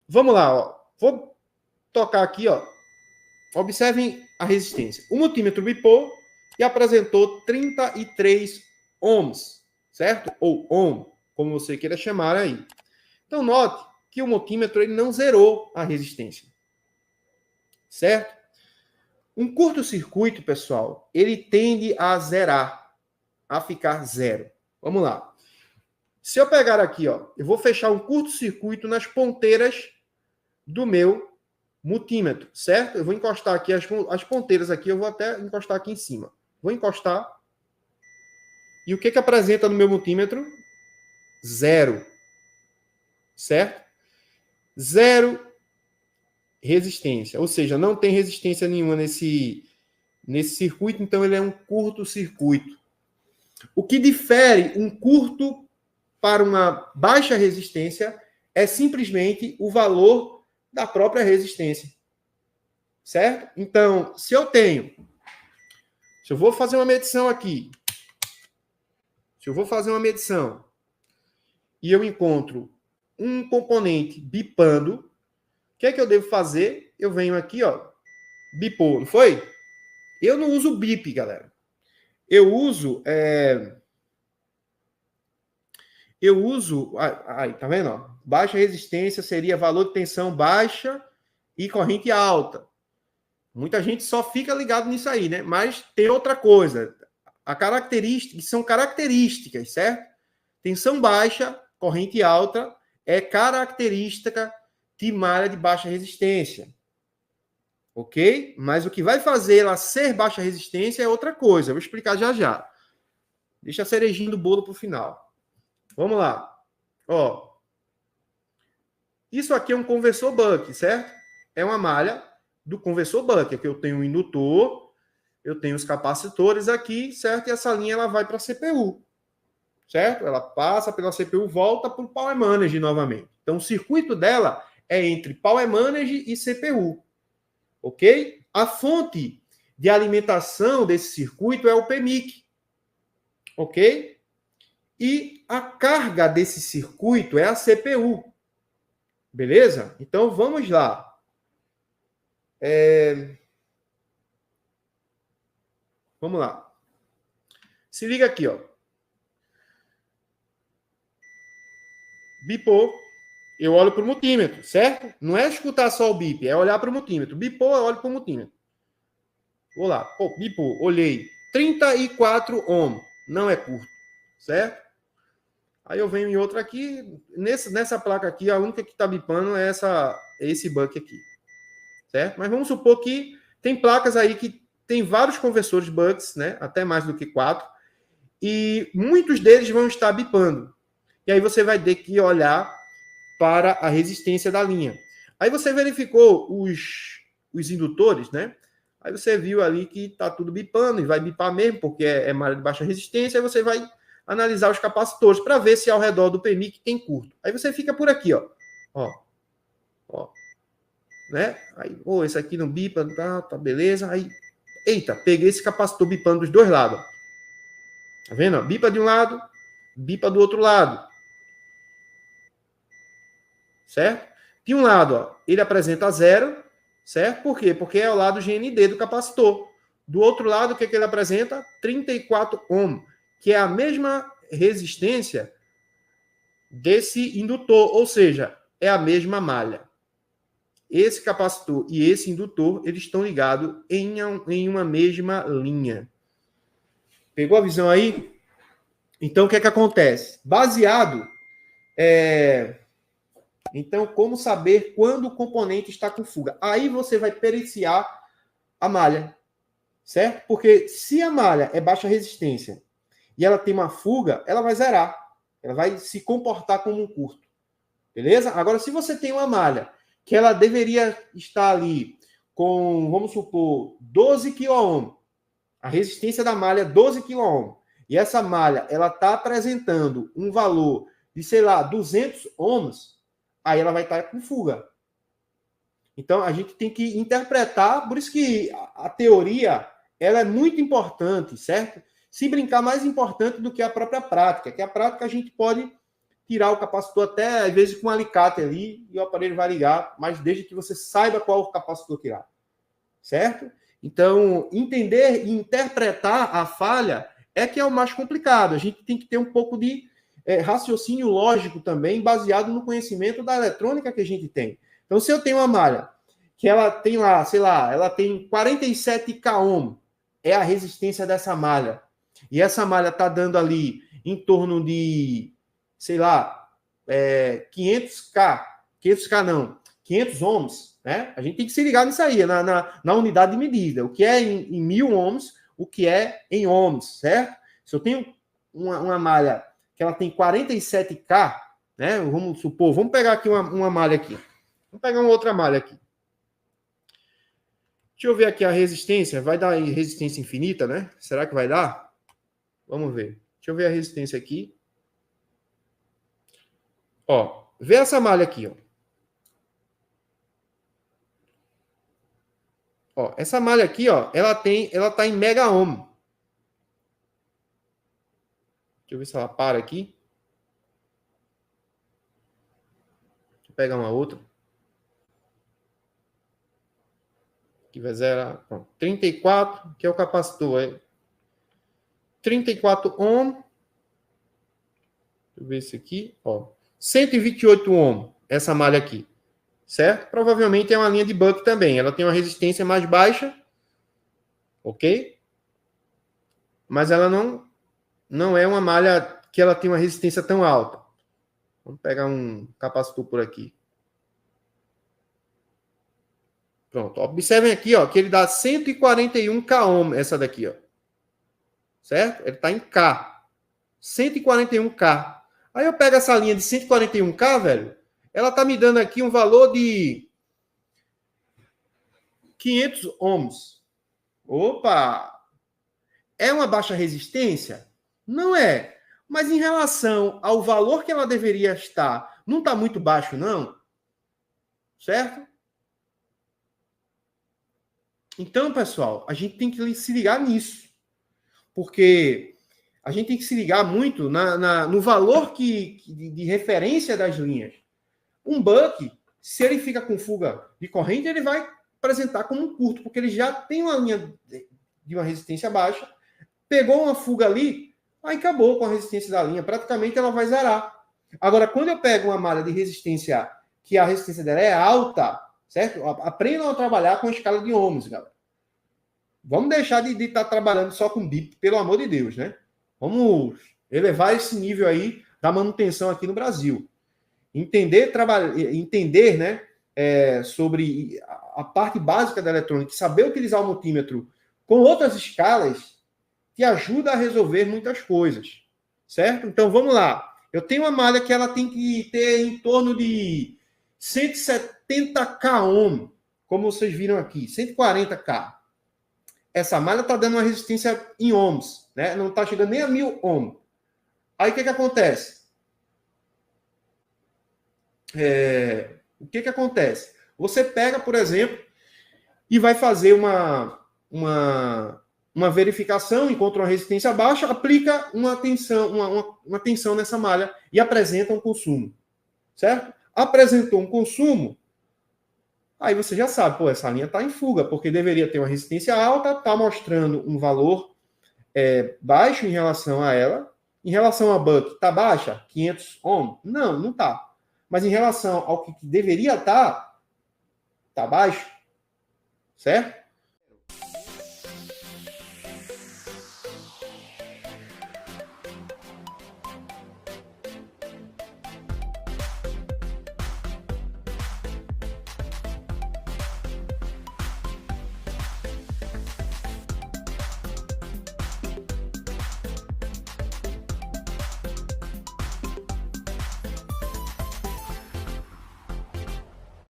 Vamos lá, ó. Vou tocar aqui, ó. Observem a resistência. O multímetro bipou e apresentou 33 ohms, certo? Ou ohm, como você queira chamar aí. Então, note que o multímetro ele não zerou a resistência, certo? Um curto-circuito, pessoal, ele tende a zerar, a ficar zero. Vamos lá. Se eu pegar aqui, ó, eu vou fechar um curto-circuito nas ponteiras do meu multímetro, certo? Eu vou encostar aqui as ponteiras aqui, eu vou até encostar aqui em cima. Vou encostar. E o que apresenta no meu multímetro? Zero. Certo? Zero resistência. Ou seja, não tem resistência nenhuma nesse circuito, então ele é um curto-circuito. O que difere um curto para uma baixa resistência é simplesmente o valor da própria resistência. Certo? Então, se eu vou fazer uma medição aqui, se eu vou fazer uma medição e eu encontro um componente bipando, o que é que eu devo fazer? Eu venho aqui, ó, bipou, não foi? Eu não uso bip, galera. Eu uso aí, tá vendo? Ó? Baixa resistência seria valor de tensão baixa e corrente alta. Muita gente só fica ligado nisso aí, né? Mas tem outra coisa. A característica, são características, certo? Tensão baixa, corrente alta, é característica de malha de baixa resistência. Ok? Mas o que vai fazer ela ser baixa resistência é outra coisa. Eu vou explicar já já. Deixa a cerejinha do bolo para o final. Vamos lá. Ó, isso aqui é um conversor buck, certo? É uma malha do conversor buck. Aqui eu tenho um indutor, eu tenho os capacitores aqui, certo? E essa linha ela vai para a CPU, certo? Ela passa pela CPU, volta para o Power Manager novamente. Então, o circuito dela é entre Power Manager e CPU, ok? A fonte de alimentação desse circuito é o PMIC, ok? E a carga desse circuito é a CPU, beleza? Então, vamos lá. Vamos lá. Se liga aqui, ó. Bipou, eu olho para o multímetro, certo? Não é escutar só o bip, é olhar para o multímetro. Bipou, eu olho para o multímetro. Vou lá. Pô, bipou, olhei. 34 ohm. Não é curto, certo? Aí eu venho em outra aqui. Nessa placa aqui, a única que está bipando é esse buck aqui, certo? Mas vamos supor que tem placas aí que tem vários conversores bucks, né? Até mais do que 4. E muitos deles vão estar bipando. E aí você vai ter que olhar para a resistência da linha. Aí você verificou os indutores, né? Aí você viu ali que está tudo bipando, e vai bipar mesmo, porque é malha de baixa resistência, aí você vai analisar os capacitores para ver se ao redor do PMIC tem curto. Aí você fica por aqui, ó. Ó. Né? Aí, esse aqui não bipa, tá beleza. Aí, eita, peguei esse capacitor bipando dos dois lados. Tá vendo? Bipa de um lado, bipa do outro lado. Certo? De um lado, ó, ele apresenta zero, certo? Por quê? Porque é o lado GND do capacitor. Do outro lado, o que ele apresenta? 34 ohm, que é a mesma resistência desse indutor, ou seja, é a mesma malha. Esse capacitor e esse indutor, eles estão ligados em uma mesma linha. Pegou a visão aí? Então, o que acontece? Baseado... Então, como saber quando o componente está com fuga? Aí você vai periciar a malha, certo? Porque se a malha é baixa resistência e ela tem uma fuga, ela vai zerar. Ela vai se comportar como um curto. Beleza? Agora, se você tem uma malha que ela deveria estar ali com, vamos supor, 12 kΩ, a resistência da malha é 12 kΩ, e essa malha ela está apresentando um valor de, sei lá, 200 ohms, aí ela vai estar com fuga. Então, a gente tem que interpretar, por isso que a teoria ela é muito importante, certo? Se brincar, mais importante do que a própria prática, que a prática a gente pode tirar o capacitor até, às vezes, com um alicate ali, e o aparelho vai ligar, mas desde que você saiba qual o capacitor tirar. Certo? Então, entender e interpretar a falha é que é o mais complicado. A gente tem que ter um pouco de raciocínio lógico também, baseado no conhecimento da eletrônica que a gente tem. Então, se eu tenho uma malha que ela tem lá, sei lá, ela tem 47 kΩ, é a resistência dessa malha. E essa malha está dando ali em torno de, sei lá, 500K. 500K não, 500 ohms. Né? A gente tem que se ligar nisso aí, na unidade de medida. O que é em 1000 ohms, o que é em ohms, certo? Se eu tenho uma malha que ela tem 47K, né? Vamos supor, vamos pegar aqui uma malha aqui. Vamos pegar uma outra malha aqui. Deixa eu ver aqui a resistência. Vai dar resistência infinita, né? Será que vai dar? Vamos ver. Deixa eu ver a resistência aqui. Ó, vê essa malha aqui, ó. Ó, essa malha aqui, ó, ela tá em mega ohm. Deixa eu ver se ela para aqui. Deixa eu pegar uma outra. Aqui vai zerar. Pronto. 34, que é o capacitor. 34 ohm. Deixa eu ver esse aqui, ó. 128 ohm, essa malha aqui. Certo? Provavelmente é uma linha de buck também. Ela tem uma resistência mais baixa. Ok? Mas ela não é uma malha que ela tem uma resistência tão alta. Vamos pegar um capacitor por aqui. Pronto. Observem aqui, ó, que ele dá 141 kΩ, essa daqui, ó. Certo? Ele está em K. 141K. Aí eu pego essa linha de 141K, velho. Ela tá me dando aqui um valor de 500 ohms. Opa! É uma baixa resistência? Não é. Mas em relação ao valor que ela deveria estar, não está muito baixo, não? Certo? Então, pessoal, a gente tem que se ligar nisso. Porque a gente tem que se ligar muito no valor de referência das linhas. Um buck, se ele fica com fuga de corrente, ele vai apresentar como um curto, porque ele já tem uma linha de uma resistência baixa, pegou uma fuga ali, aí acabou com a resistência da linha. Praticamente ela vai zerar. Agora, quando eu pego uma malha de resistência, que a resistência dela é alta, certo? Aprendam a trabalhar com a escala de ohms, galera. Vamos deixar de estar trabalhando só com BIP, pelo amor de Deus, né? Vamos elevar esse nível aí da manutenção aqui no Brasil. Entender, né, sobre a parte básica da eletrônica, saber utilizar o multímetro com outras escalas, te ajuda a resolver muitas coisas, certo? Então, vamos lá. Eu tenho uma malha que ela tem que ter em torno de 170K ohm, como vocês viram aqui, 140K. Essa malha está dando uma resistência em ohms, né? Não está chegando nem a 1000 ohm. Aí, o que acontece? O que acontece? Você pega, por exemplo, e vai fazer uma verificação, encontra uma resistência baixa, aplica uma tensão nessa malha e apresenta um consumo. Certo? Apresentou um consumo, aí você já sabe, pô, essa linha está em fuga, porque deveria ter uma resistência alta, está mostrando um valor baixo em relação a ela. Em relação a buck, está baixa? 500 ohm? Não está. Mas em relação ao que deveria estar, está baixo. Certo?